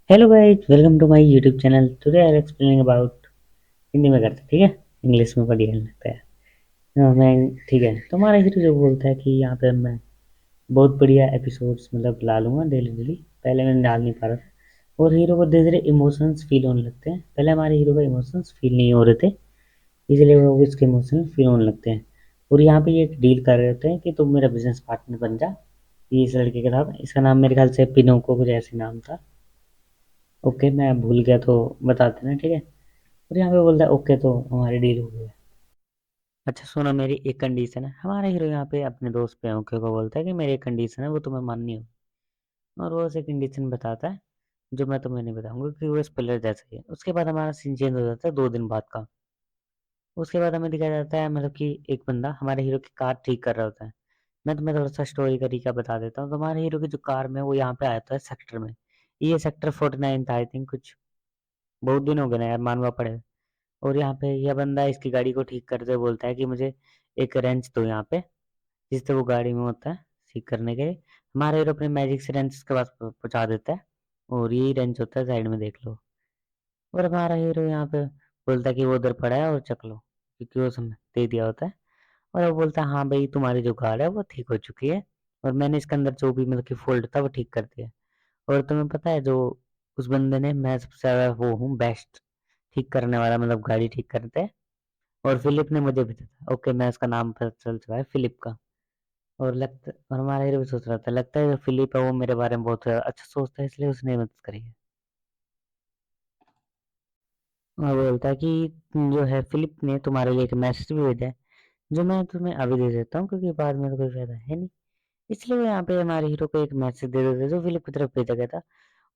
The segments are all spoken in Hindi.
Hello guys, welcome to my YouTube channel. Today I am explaining about. Hindi में करते, ठीक है। इंग्लिश में बढ़िया लगता है। मैं ठीक है। तो हमारा हीरो जो बोलता है कि यहाँ पे मैं बहुत बढ़िया एपिसोड्स मतलब ला लूंगा डेली डेली। पहले मैं डाल नहीं पा रहा था और हीरो को धीरे धीरे इमोशंस फील होने लगते हैं। पहले हमारे हीरो को इमोशंस फील नहीं हो रहे थे, इसलिए वो इसके इमोशन फील होने लगते हैं। और यहाँ पे ये एक डील कर रहे होते हैं कि तुम मेरा बिजनेस पार्टनर बन जा। ये इस लड़के के साथ, इसका नाम मेरे ख्याल से पिनोको कुछ ऐसे नाम था। ओके, मैं भूल गया तो बता देना, ठीक है। और यहाँ पे बोलता है ओके, तो हमारी डील हो गई है। अच्छा सुनो, मेरी एक कंडीशन है। हमारा हीरो यहाँ पे अपने दोस्त पे ओके को बोलता है कि मेरी एक कंडीशन है, वो तुम्हें माननी हो। और वो उसे कंडीशन बताता है जो मैं तुम्हें नहीं बताऊंगा, क्योंकि वो स्पॉइलर जैसा ही है। उसके बाद हमारा सीन चेंज हो जाता है 2 दिन बाद का। उसके बाद हमें दिखाया जाता है मतलब कि एक बंदा हमारे हीरो की कार ठीक कर रहा होता है। मैं तुम्हें थोड़ा सा स्टोरी का रिकैप बता देता हूँ। तो हमारे हीरो की जो कार में वो यहाँ पे आया था सेक्टर में। ये सेक्टर 49 था आई थिंक। कुछ बहुत दिन हो गए ना यार, मानवा पड़े। और यहाँ पे यह बंदा इसकी गाड़ी को ठीक करते हुए बोलता है कि मुझे एक रेंच दो यहाँ पे, जिससे वो गाड़ी में होता है ठीक करने के लिए। हमारा हीरो अपने मैजिक से रेंच उसके पास पहुंचा देता है। और यही रेंच होता है, साइड में देख लो। और हमारा हीरो यहाँ पे बोलता है कि वो उधर पड़ा है और चक लो, क्योंकि वो उसने दे दिया होता है। और वो बोलता है हाँ भाई, तुम्हारी जो कार है वो ठीक हो चुकी है, और मैंने इसके अंदर जो भी मतलब कि फॉल्ट था वो ठीक कर दिया। और तुम्हें पता है जो उस बंदे ने, मैं सबसे ज्यादा वो हूँ बेस्ट ठीक करने वाला, मतलब गाड़ी ठीक करते हैं। और फिलिप ने मुझे भेजा था। ओके, मैं उसका नाम पता चल चुका है फिलिप का। और हमारा हीरो भी सोच रहा था, लगता है जो फिलिप है वो मेरे बारे में बहुत अच्छा सोचता है, इसलिए उसने मदद करी है। और वो बोलता है कि जो है फिलिप ने तुम्हारे लिए एक मैसेज भी भेजा है, जो मैं तुम्हें अभी दे देता हूँ, क्योंकि बाद में तो कोई फायदा है नहीं। इसलिए वो यहाँ पे हमारे हीरो को एक मैसेज दे देते हैं जो फिलिप की तरफ भेजा गया था।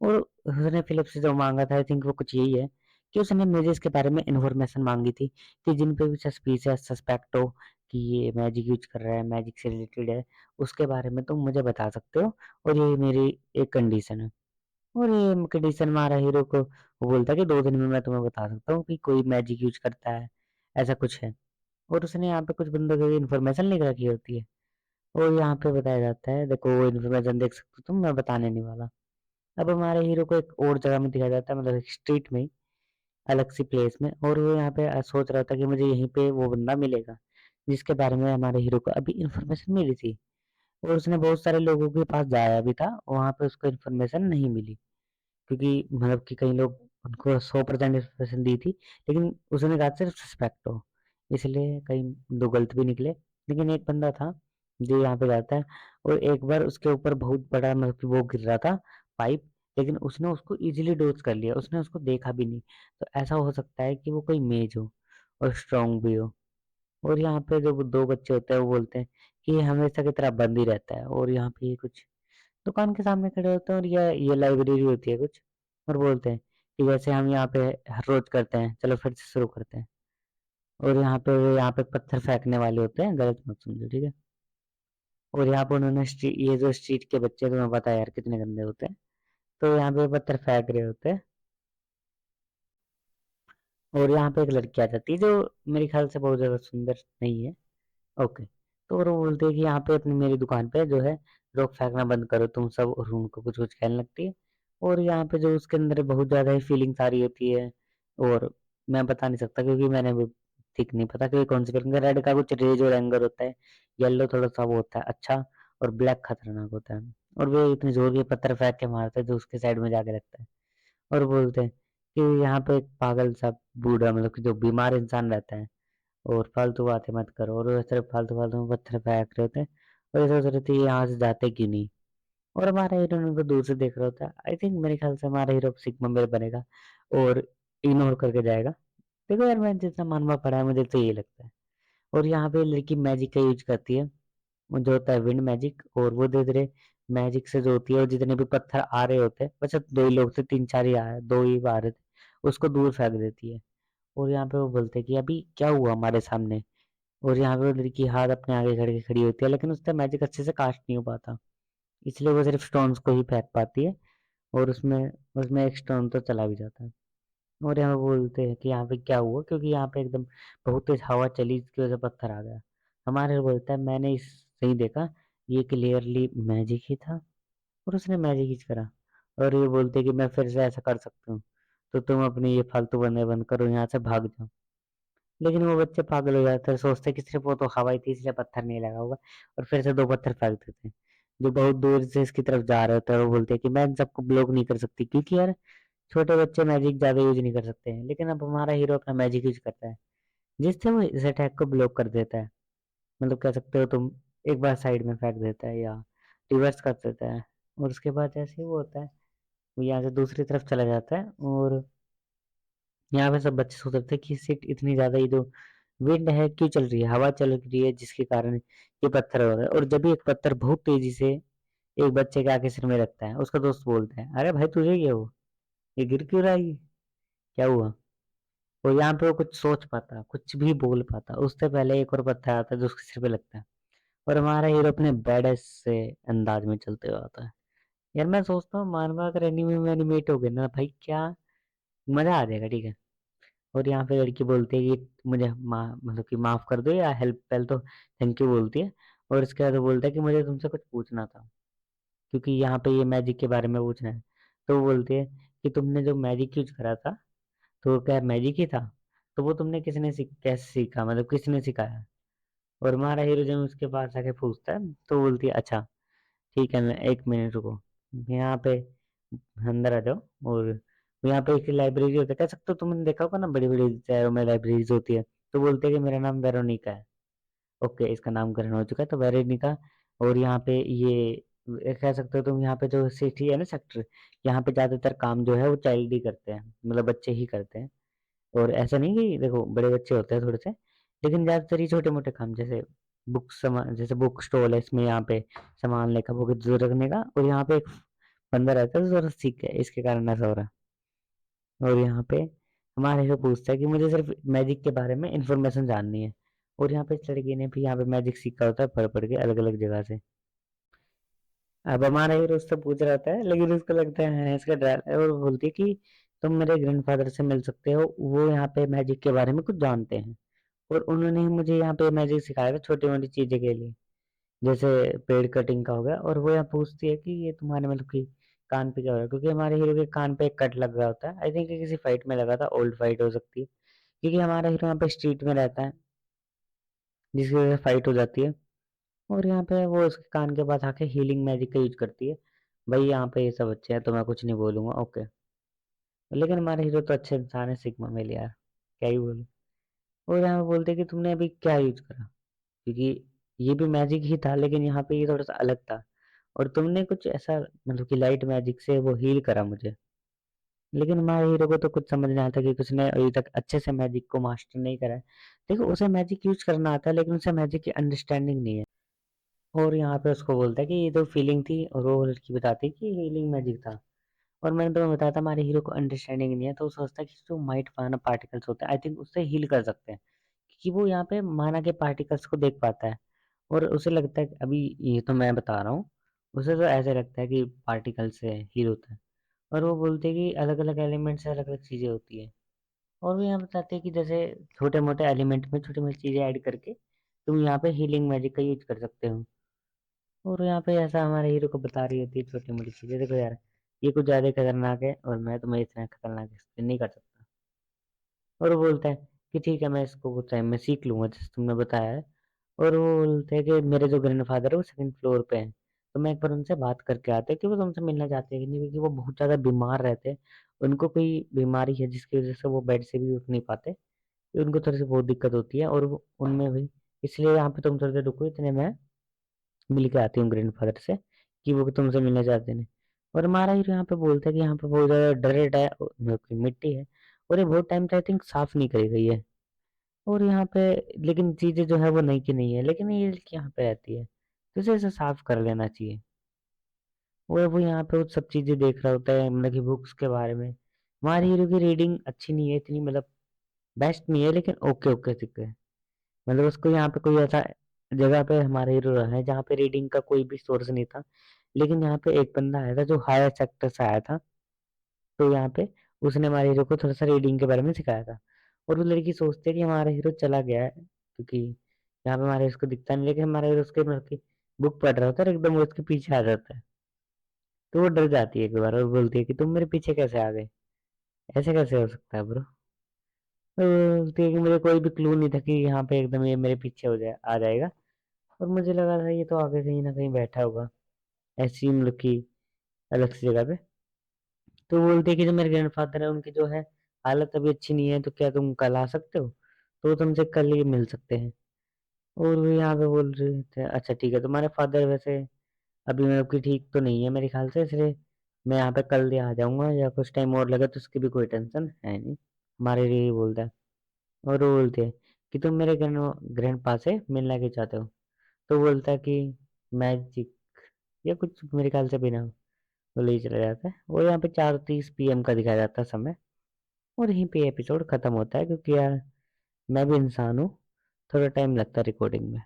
और उसने फिलिप से जो मांगा था आई थिंक वो कुछ यही है कि उसने मुझे इसके बारे में इन्फॉर्मेशन मांगी थी कि जिन पे भी सस्पिशियस सस्पेक्ट हो कि ये मैजिक यूज कर रहा है, मैजिक से रिलेटेड है, उसके बारे में तुम मुझे बता सकते हो। और ये मेरी एक कंडीशन है। और ये कंडीशन हमारा हीरो को वो बोलता है कि 2 दिन में मैं तुम्हें बता सकता हूँ कि कोई मैजिक यूज करता है, ऐसा कुछ है। और उसने यहाँ पे कुछ बंदों की इन्फॉर्मेशन लिख रखी होती है। और यहाँ पे बताया जाता है, देखो वो इन्फॉर्मेशन देख सकते हो तुम, मैं बताने नहीं वाला। अब हमारे हीरो को एक और जगह में दिखाया जाता है, मतलब एक स्ट्रीट में ही, अलग सी प्लेस में। और वो यहाँ पे सोच रहा था कि मुझे यहीं पे वो बंदा मिलेगा जिसके बारे में हमारे हीरो को अभी इन्फॉर्मेशन मिली थी। और उसने बहुत सारे लोगों के पास जाया भी था, वहां पे उसको इन्फॉर्मेशन नहीं मिली, क्योंकि मतलब कि कई लोग उनको 100% इन्फॉर्मेशन दी थी, लेकिन उसने कहा सिर्फ सस्पेक्ट हो, इसलिए कई दो गलत भी निकले। लेकिन एक बंदा था जो यहाँ पे जाता है, और एक बार उसके ऊपर बहुत बड़ा मतलब कि वो गिर रहा था, पाइप। लेकिन उसने उसको इजीली डोज कर लिया, उसने उसको देखा भी नहीं। तो ऐसा हो सकता है कि वो कोई मेज हो और स्ट्रांग भी हो। और यहाँ पे जो वो 2 बच्चे होते हैं वो बोलते हैं कि ये हमेशा की तरह बंद ही रहता है। और यहाँ पे ये कुछ दुकान के सामने खड़े होते हैं, और ये लाइब्रेरी होती है कुछ। और बोलते हैं कि जैसे हम यहाँ पे हर रोज करते हैं, चलो फिर से शुरू करते हैं। और यहाँ पे पत्थर फेंकने वाले होते हैं, गलत मत समझो, ठीक है। और यहाँ पे उन्होंने ये जो स्ट्रीट के बच्चे, तुम्हें पता है यार कितने गंदे होते हैं, तो यहाँ पे पत्थर फेंक रहे होते हैं। और यहाँ पे एक लड़की आ जाती है जो मेरे ख्याल से बहुत ज्यादा सुंदर नहीं है। ओके। तो वो बोलते हैं कि यहाँ पे अपनी मेरी दुकान पे जो है रोक फेंकना बंद करो तुम सब, और उनको कुछ कुछ कहने लगती है। और यहाँ पे जो उसके अंदर बहुत ज्यादा ही फीलिंग्स आ रही होती है। और मैं बता नहीं सकता क्योंकि मैंने भी ठीक नहीं पता कि कौन सी फीलिंग है। रेड का कुछ रेज और एंगर होता है, येलो थोड़ा सा वो होता है अच्छा, और ब्लैक खतरनाक होता है। और वो इतनी जोर के पत्थर फेंक के मारता है जो उसके साइड में जाके लगता है। और बोलते हैं कि यहाँ पे एक पागल सा बूढ़ा, मतलब कि जो बीमार इंसान रहता है, और फालतू बातें मत करो। और वो सिर्फ फालतू फालतू में पत्थर फेंक रहे होते हैं। और ये सोच रहे थे ये यहाँ से जाते क्यों नहीं। और हमारा हीरो उनको दूर से देख रहा होता है। आई थिंक मेरे ख्याल से हमारा हीरो सिग्मा मेल बनेगा और इग्नोर करके जाएगा। देखो यार, मैं जितना मानवा पड़ा है मुझे तो ये लगता है। और यहाँ पे लड़की मैजिक का यूज करती है, वो जो होता है विंड मैजिक। और वो धीरे धीरे मैजिक से जो होती है, और जितने भी पत्थर आ रहे होते हैं, वैसे 2 ही लोग थे, 3 4 ही आए, 2 ही आ रहे थे, उसको दूर फेंक देती है। और यहाँ पे वो बोलते हैं कि अभी क्या हुआ हमारे सामने। और यहाँ पे वो लड़की हाथ अपने आगे करके खड़ी होती है, लेकिन उसका मैजिक अच्छे से कास्ट नहीं हो पाता, इसलिए वो सिर्फ स्टोन्स को ही फेंक पाती है। और उसमें उसमें एक स्टोन तो चला भी जाता है। और यहाँ पे बोलते हैं कि यहाँ पे क्या हुआ, क्योंकि यहाँ पे एकदम बहुत तेज हवा चली जिसकी वजह से पत्थर आ गया। हमारे बोलता है मैंने इस सही देखा, ये क्लियरली मैजिक ही था, और उसने मैजिक ही करा। और ये बोलते कि मैं फिर से ऐसा कर सकती हूँ, तो तुम अपनी ये फालतू बंदे बंद करो, यहाँ से भाग जाओ। लेकिन वो बच्चे पागल हो जाते हैं, सोचते कि सिर्फ वो तो हवाई थी इसलिए पत्थर नहीं लगा होगा, और फिर से 2 पत्थर फेंक देते हैं जो बहुत दूर से इसकी तरफ जा रहे होते हैं। वो बोलते हैं कि मैं इन सबको ब्लॉक नहीं कर सकती, क्योंकि यार छोटे बच्चे मैजिक ज्यादा यूज नहीं कर सकते हैं। लेकिन अब हमारा हीरो अपना मैजिक यूज करता है, जिससे वो इस अटैक को ब्लॉक कर देता है। मतलब कह सकते हो तुम, एक बार साइड में फेंक देता है या रिवर्स कर देता है। और उसके बाद ऐसे ही वो होता है, वो यहाँ से दूसरी तरफ चला जाता है। और यहाँ पे सब बच्चे सोच रहे थे कि सीट इतनी ज्यादा, ये जो विंड है क्यों चल रही है, हवा चल रही है जिसके कारण ये पत्थर हो रहा है। और जब भी एक पत्थर बहुत तेजी से एक बच्चे के आगे सिर में रखता है, उसका दोस्त बोलता है, अरे भाई तुझे क्या हुआ, ये गिर क्यों रहा है, ये क्या हुआ। और यहाँ पे वो कुछ सोच पाता, कुछ भी बोल पाता, उससे पहले एक और पत्थर आता है जो उसके सिर पे लगता है। और हमारा हीरो अपने बैडेस से अंदाज में चलते हुए आता है। यार मैं सोचता हूँ मानवा अगर एनिमे में एनिमेट हो गए ना भाई, क्या मजा आ जाएगा, ठीक है। और यहाँ पे लड़की बोलती है कि मुझे मतलब कि माफ कर दो, या हेल्प, पहले तो थैंक यू बोलती है। और इसके बाद वो बोलता है कि मुझे तुमसे कुछ पूछना था, क्योंकि यहाँ पे ये मैजिक के बारे में पूछना है। तो वो बोलती है कि तुमने जो मैजिक यूज करा था, तो वो क्या मैजिक ही था, तो वो तुमने कैसे सीखा, मतलब किसने सिखाया। और हमारा हीरो जब उसके पास आके पूछता है, तो बोलती है अच्छा ठीक है, मैं 1 मिनट रुको, यहाँ पे अंदर आ जाओ। और यहाँ पे एक लाइब्रेरी होता है, कह सकते हो तुमने देखा होगा ना, बड़ी बड़ी शहरों में लाइब्रेरीज होती है। तो बोलते हैं कि मेरा नाम वेरोनिका है। ओके, इसका नामकरण हो चुका है, तो वेरोनिका। और यहाँ पे ये कह सकते हो तुम, यहाँ पे जो सिटी है ना, सेक्टर, यहाँ पे ज्यादातर काम जो है वो चाइल्ड ही करते हैं, मतलब बच्चे ही करते हैं। और ऐसा नहीं कि देखो बड़े बच्चे होते हैं थोड़े से, लेकिन ज्यादातर ये छोटे मोटे काम, जैसे जैसे बुक स्टॉल है, इसमें यहाँ पे सामान लेकर बुक रखने का। और यहाँ पे एक बंदा रहता है जो जरा सीख है, इसके कारण ऐसा हो रहा है। और यहाँ पे हमारे से पूछता है कि मुझे सिर्फ मैजिक के बारे में इंफॉर्मेशन जाननी है। और यहाँ पे इस लड़की ने भी यहाँ पे मैजिक सीखा होता है, पढ़ पढ़ के अलग अलग जगह से। अब हमारा हीरो उससे पूछ रहा था, लेकिन उसको लगता है इसका डर है, और वो बोलती है कि तुम मेरे ग्रैंडफादर से मिल सकते हो, वो यहाँ पे मैजिक के बारे में कुछ जानते हैं। और उन्होंने ही मुझे यहाँ पे मैजिक सिखाया था, छोटी मोटी चीजें के लिए, जैसे पेड़ कटिंग का हो गया। और वो यहाँ पूछती है कि ये तुम्हारे मतलब कि कान पे क्या हो रहा है, क्योंकि हमारे हीरो के कान पे एक कट लग रहा होता है। आई थिंक किसी फाइट में लगा था, ओल्ड फाइट हो सकती है, क्योंकि हमारा हीरो यहाँ पे स्ट्रीट में रहता है, जिसकी वजह से फाइट हो जाती है। और यहाँ पे वो उसके कान के पास आके हीलिंग मैजिक का यूज करती है। भाई यहाँ पे ये सब अच्छे हैं, तो मैं कुछ नहीं बोलूंगा, ओके। लेकिन हमारे हीरो तो अच्छे इंसान है, सिग्मा मेल यार, क्या ही बोलूं। और यहाँ पे बोलते हैं कि तुमने अभी क्या यूज करा, क्योंकि ये भी मैजिक ही था, लेकिन यहाँ पे ये थोड़ा सा अलग था। और तुमने कुछ ऐसा मतलब कि लाइट मैजिक से वो हील करा मुझे। लेकिन हमारे हीरो को तो कुछ समझ नहीं आता, कि कुछ ने अभी तक अच्छे से मैजिक को मास्टर नहीं करा है। देखो उसे मैजिक यूज करना आता है, लेकिन उसे मैजिक की अंडरस्टैंडिंग नहीं है। और यहाँ पे उसको बोलता है कि ये तो फीलिंग थी, और वो लड़की बताती है कि हीलिंग मैजिक था। और मैंने तुम्हें बताया था हमारे हीरो को अंडरस्टैंडिंग नहीं है, तो वो सोचता है कि जो माइट माना पार्टिकल्स होते हैं, आई थिंक उससे हील कर सकते हैं, क्योंकि वो यहाँ पे माना के पार्टिकल्स को देख पाता है। और उसे लगता है कि अभी ये तो मैं बता रहा हूँ, उसे तो ऐसे लगता है कि पार्टिकल से हील होता है। और वो बोलते हैं कि अलग अलग एलिमेंट से अलग अलग चीजें होती है। और वो यहाँ बताते हैं कि जैसे छोटे मोटे एलिमेंट में छोटी मोटी चीजें ऐड करके तुम यहाँ पे हीलिंग मैजिक का यूज कर सकते हो। और यहाँ पे ऐसा हमारे हीरो को बता रही होती है छोटी मोटी चीजें, देखो यार ये कुछ ज्यादा खतरनाक है, और मैं तुम्हें इतना खतरनाक इसलिए नहीं कर सकता। और वो बोलता है कि ठीक है, मैं इसको कुछ टाइम में सीख लूंगा जैसे तुमने बताया है। और वो बोलते हैं कि मेरे जो ग्रैंडफादर है वो सेकंड फ्लोर पे हैं, तो मैं एक बार उनसे बात करके आते हैं कि वो तुमसे मिलना चाहते हैं कि नहीं, क्योंकि वो बहुत ज्यादा बीमार रहते हैं। उनको कोई बीमारी है जिसकी वजह से वो बेड से भी उठ नहीं पाते, उनको थोड़ी सी बहुत दिक्कत होती है। और उनमें भी, इसलिए यहाँ पे तुम थोड़ी देर रुको, इतने मैं मिल के आती हूँ ग्रैंडफादर से, कि वो तुमसे मिलना चाहते हैं। और हमारा हीरो यहाँ पे बोलता है कि यहाँ पे बहुत ज्यादा डरेट है, मतलब कि मिट्टी है, और ये बहुत टाइम से आई थिंक साफ नहीं करी गई है। और यहाँ पे लेकिन चीजें जो है वो नई की नहीं है, लेकिन ये यहाँ पे रहती है, तो इसे ऐसे साफ कर लेना चाहिए। और वो यहाँ पे वो सब चीजें देख रहा होता है, मतलब कि बुक्स के बारे में। हमारे हीरो की रीडिंग अच्छी नहीं है इतनी, मतलब बेस्ट नहीं है, लेकिन ओके ओके ठीक है। मतलब उसको यहाँ पे कोई ऐसा जगह पे हमारे हीरो रहा है जहाँ पे रीडिंग का कोई भी सोर्स नहीं था। लेकिन यहाँ पे एक बंदा आया था जो हायर सेक्टर से आया था, तो यहाँ पे उसने हमारे हीरो को थोड़ा सा रीडिंग के बारे में सिखाया था। और वो लड़की सोचती है कि हमारा हीरो चला गया है, क्योंकि यहाँ पे हमारे उसको दिखता नहीं, लेकिन हमारा हीरो उसके मतलब की बुक पढ़ रहा होता है और एकदम वो उसके पीछे आ जाता है। तो वो डर जाती है एक बार और बोलती है कि तुम मेरे पीछे कैसे आ गए, ऐसे कैसे हो सकता है ब्रो। तो वो बोलती है कि मुझे कोई भी क्लू नहीं था कि यहाँ पे एकदम ये मेरे पीछे हो जाए आ जाएगा, और मुझे लगा था ये तो आगे कहीं ना कहीं बैठा होगा ऐसी मतलब की अलग सी जगह पे। तो वो बोलती है कि जो मेरे ग्रैंडफादर है उनकी जो है हालत अभी अच्छी नहीं है, तो क्या तुम कल आ सकते हो, तो वो तुमसे कल ही मिल सकते हैं। और वो यहाँ पे बोल रहे थे अच्छा ठीक है, तुम्हारे फादर वैसे अभी मतलब कि ठीक तो नहीं है मेरे ख्याल से, इसलिए मैं यहाँ पे कल ही आ जाऊंगा, या कुछ टाइम और लगे तो उसकी भी कोई टेंशन है नहीं, हमारे लिए ही बोलता है। और वो बोलते हैं कि तुम मेरे ग्रैंड पा से मिलना क्यों चाहते हो, तो बोलता है कि मैजिक या कुछ मेरे ख्याल से बिना, वो ले चला जाता है। और यहाँ पे 4:30 PM का दिखाया जाता है समय, और यहीं पे एपिसोड खत्म होता है, क्योंकि यार मैं भी इंसान हूँ, थोड़ा टाइम लगता है रिकॉर्डिंग में।